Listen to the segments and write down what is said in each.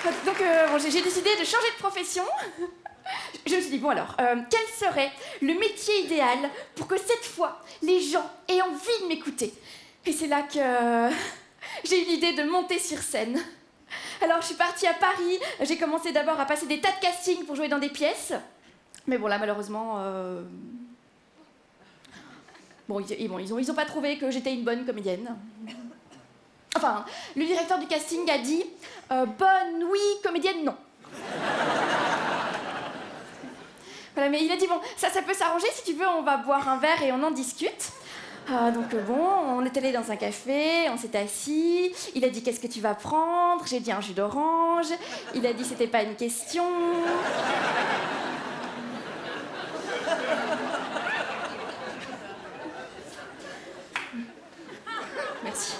Bon, j'ai décidé de changer de profession. Je me suis dit, bon alors, quel serait le métier idéal pour que cette fois, les gens aient envie de m'écouter? Et c'est là que j'ai eu l'idée de monter sur scène. Alors, je suis partie à Paris, j'ai commencé d'abord à passer des tas de castings pour jouer dans des pièces. Mais bon, là, malheureusement... Bon, ils ont pas trouvé que j'étais une bonne comédienne. Enfin, le directeur du casting a dit « Bonne, oui, comédienne, non ». Voilà, mais il a dit « Bon, ça peut s'arranger, si tu veux, on va boire un verre et on en discute ». Bon, on est allé dans un café, on s'est assis, il a dit « Qu'est-ce que tu vas prendre ?» J'ai dit « Un jus d'orange ». Il a dit « C'était pas une question ». Merci.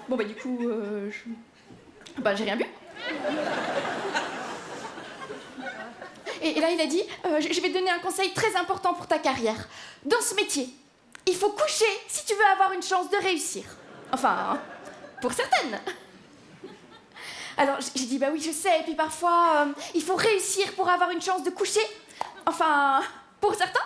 Bon, du coup, j'ai rien bu. Et là, il a dit, je vais te donner un conseil très important pour ta carrière. Dans ce métier, il faut coucher si tu veux avoir une chance de réussir. Enfin, pour certaines. Alors, j'ai dit, oui, je sais, et puis parfois, il faut réussir pour avoir une chance de coucher. Enfin, pour certains.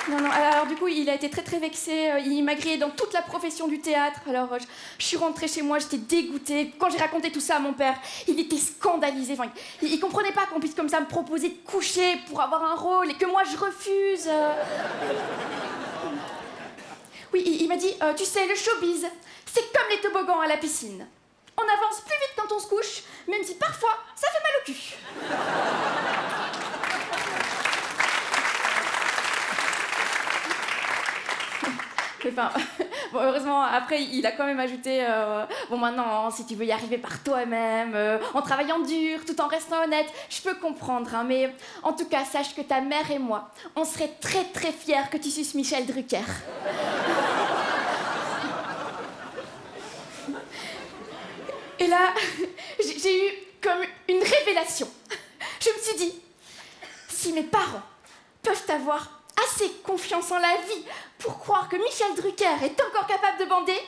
Non, alors du coup, il a été très très vexé, il m'a grillé dans toute la profession du théâtre, alors je suis rentrée chez moi, j'étais dégoûtée. Quand j'ai raconté tout ça à mon père, il était scandalisé, enfin, il comprenait pas qu'on puisse comme ça me proposer de coucher pour avoir un rôle et que moi je refuse. Oui, il m'a dit, tu sais, le showbiz, c'est comme les toboggans à la piscine. On avance plus vite quand on se couche, même si parfois, ça fait mal au cul. Enfin, bon, heureusement, après, il a quand même ajouté bon, maintenant, si tu veux y arriver par toi-même, en travaillant dur, tout en restant honnête, je peux comprendre, hein, mais en tout cas, sache que ta mère et moi, on serait très très fiers que tu suces Michel Drucker. Et là, j'ai eu comme une révélation. Je me suis dit, si mes parents peuvent avoir assez confiance en la vie pour croire que Michel Drucker est encore capable de bander, et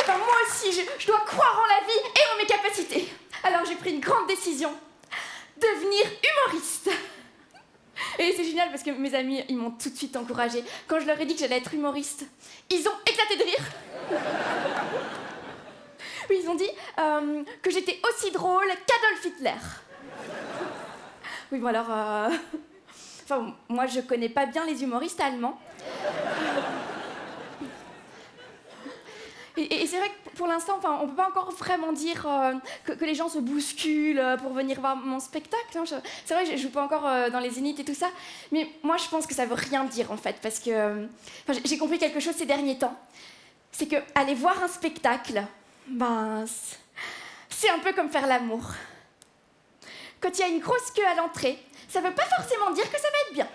moi aussi, je dois croire en la vie et en mes capacités. Alors j'ai pris une grande décision, devenir humoriste. Et c'est génial parce que mes amis, ils m'ont tout de suite encouragée. Quand je leur ai dit que j'allais être humoriste, ils ont éclaté de rire. Oui, ils ont dit que j'étais aussi drôle qu'Adolf Hitler. Oui, bon alors... Enfin, moi, je connais pas bien les humoristes allemands. Et c'est vrai que pour l'instant, enfin, on peut pas encore vraiment dire que les gens se bousculent pour venir voir mon spectacle. Hein. C'est vrai que je joue pas encore dans les zéniths et tout ça, mais moi, je pense que ça veut rien dire, en fait, parce que j'ai compris quelque chose ces derniers temps. C'est que aller voir un spectacle, c'est un peu comme faire l'amour. Quand il y a une grosse queue à l'entrée, ça veut pas forcément dire que ça va être bien.